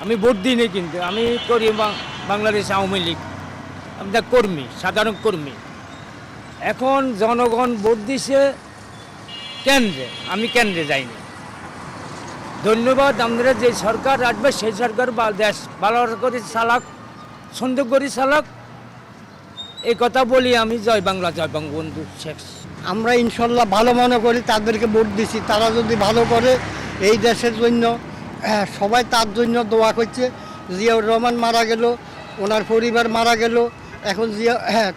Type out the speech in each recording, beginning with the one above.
আমি ভোট দিইনি, কিন্তু আমি করি বাংলাদেশ আওয়ামী লীগ, আমি তার কর্মী, সাধারণ কর্মী। এখন জনগণ ভোট দিছে কেন্দ্রে, আমি কেন্দ্রে যাইনি। ধন্যবাদ, আমরা যে সরকার আসবে সেই সরকার দেশ ভালো করে চালাক, সুন্দর করে চালাক, এই কথা বলি আমি। জয় বাংলা, জয় বঙ্গবন্ধু শেখ। আমরা ইনশাল্লাহ ভালো মনে করি, তাদেরকে ভোট দিছি। তারা যদি ভালো করে এই দেশের জন্য, সবাই তার জন্য দোয়া করছে। জিয়াউর রহমান মারা গেল, ওনার পরিবার মারা গেল, এখন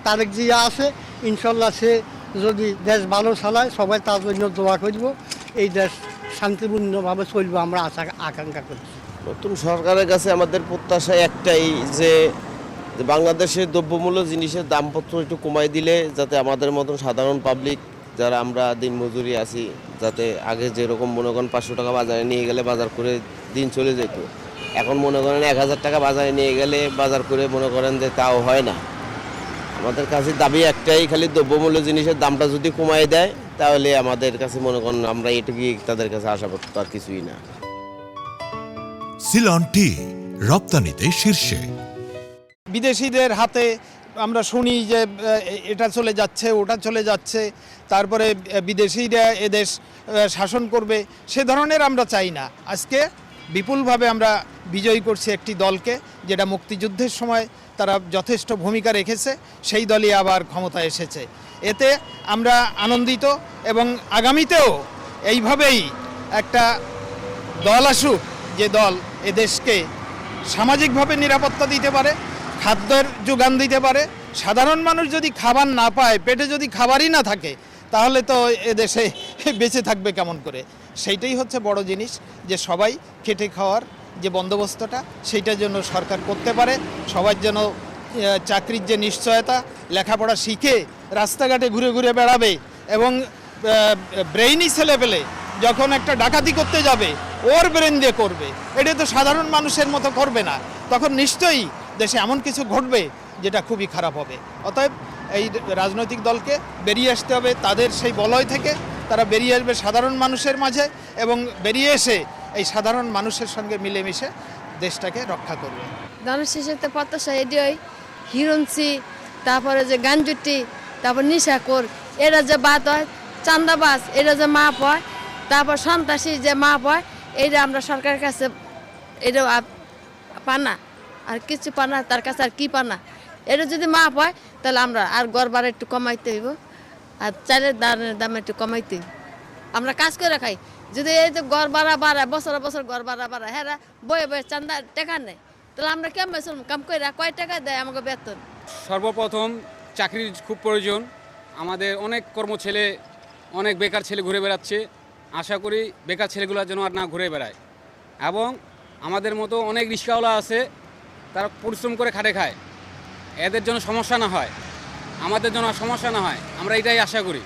তারেক জিয়া আছে। ইনশাল্লাহ সে যদি দেশ ভালো চালায়, সবাই তার জন্য দোয়া করব। এই দেশ শান্তিপূর্ণভাবে চলবে, আমরা আকাঙ্ক্ষা করছি। নতুন সরকারের কাছে আমাদের প্রত্যাশা একটাই, যে বাংলাদেশের দ্রব্যমূল্য জিনিসের দামপত্র একটু কমাই দিলে, যাতে আমাদের মতন সাধারণ পাবলিক যারা আমরা দিনমজুরি আছি, যাতে আগে যেরকম মনে করেন 500 টাকা বাজারে নিয়ে গেলে বাজার করে দিন চলে যেত, এখন মনে করেন 1000 টাকা বাজারে নিয়ে গেলে বাজার করে মনে করেন যে তাও হয় না। আমাদের কাছে দাবি একটাই, খালি দ্রব্যমূল্য জিনিসের দামটা যদি কমাই দেয়, তাহলে আমাদের কাছে মনে করেন আমরা এটুকুই তাদের কাছে আশা করতে, আর কিছুই না। সিলন টি রপ্তানিতে শীর্ষে। বিদেশিদের হাতে আমরা শুনি যে এটা চলে যাচ্ছে, ওটা চলে যাচ্ছে, তারপরে বিদেশিরা এদেশ শাসন করবে, সে ধরনের আমরা চাই না। আজকে বিপুলভাবে আমরা বিজয়ী করছি একটি দলকে, যেটা মুক্তিযুদ্ধের সময় তারা যথেষ্ট ভূমিকা রেখেছে, সেই দলই আবার ক্ষমতায় এসেছে। এতে আমরা আনন্দিত, এবং আগামীতেও এইভাবেই একটা দল আসুক, যে দল এদেশকে সামাজিকভাবে নিরাপত্তা দিতে পারে, খাদ্যের যোগান দিতে পারে। সাধারণ মানুষ যদি খাবার না পায়, পেটে যদি খাবারই না থাকে, তাহলে তো এদেশে বেঁচে থাকবে কেমন করে? সেইটাই হচ্ছে বড় জিনিস, যে সবাই খেটে খাওয়ার যে বন্দোবস্তটা, সেইটার জন্য সরকার করতে পারে। সবার জন্য চাকরির যে নিশ্চয়তা, লেখাপড়া শিখে রাস্তাঘাটে ঘুরে ঘুরে বেড়াবে, এবং ব্রেইনি ছেলে পেলে যখন একটা ডাকাতি করতে যাবে, ওর ব্রেন দিয়ে করবে, এটা তো সাধারণ মানুষের মতো করবে না। তখন নিশ্চয়ই দেশে এমন কিছু ঘটবে যেটা খুবই খারাপ হবে। অতএব এই রাজনৈতিক দলকে বেরিয়ে আসতে হবে তাদের সেই বলয় থেকে। তারা বেরিয়ে আসবে সাধারণ মানুষের মাঝে, এবং বেরিয়ে এসে এই সাধারণ মানুষের সঙ্গে মিলেমিশে দেশটাকে রক্ষা করবে। ধানের শীষেতে প্রত্যাশা এডিওই হিরণসি, তারপরে যে গাঞ্জুটি, তারপর নিশাকর, এরা যে বাদ হয়, চান্দাবাজ এরা যে মাপ হয়, তারপর সন্ত্রাসী যে মাপ হয়, এইটা আমরা সরকারের কাছে এটা পানা, আর কিছু পানা, তার কাছে আর কি পানা। এটা যদি মাপ হয়, তাহলে আমরা আর গড় ভাড়া একটু কমাইতে হইব, আর চালের দাম একটু কমাইতে হইব। আমরা কাজ করে খাই, যদি এই যে গড় ভাড়া বাড়ায়, বছর বছর গড় ভাড়া বাড়ায়, হ্যাঁ বয়ে বয়ে চান্দা টাকা নেই, তাহলে আমরা কেমন চলব? কাম করে কয় টাকা দেয় আমাকে বেতন? সর্বপ্রথম চাকরির খুব প্রয়োজন। আমাদের অনেক কর্মছেলে, অনেক বেকার ছেলে ঘুরে বেড়াচ্ছে। আশা করি বেকার ছেলেগুলো যেন আর না ঘুরে বেড়ায়, এবং আমাদের মতো অনেক রিক্সাওয়ালা আছে, তারা পরিশ্রম করে খাটে খায়, এদের জন্য সমস্যা না হয়, আমাদের জন্য সমস্যা না হয়, আমরা এটাই আশা করি।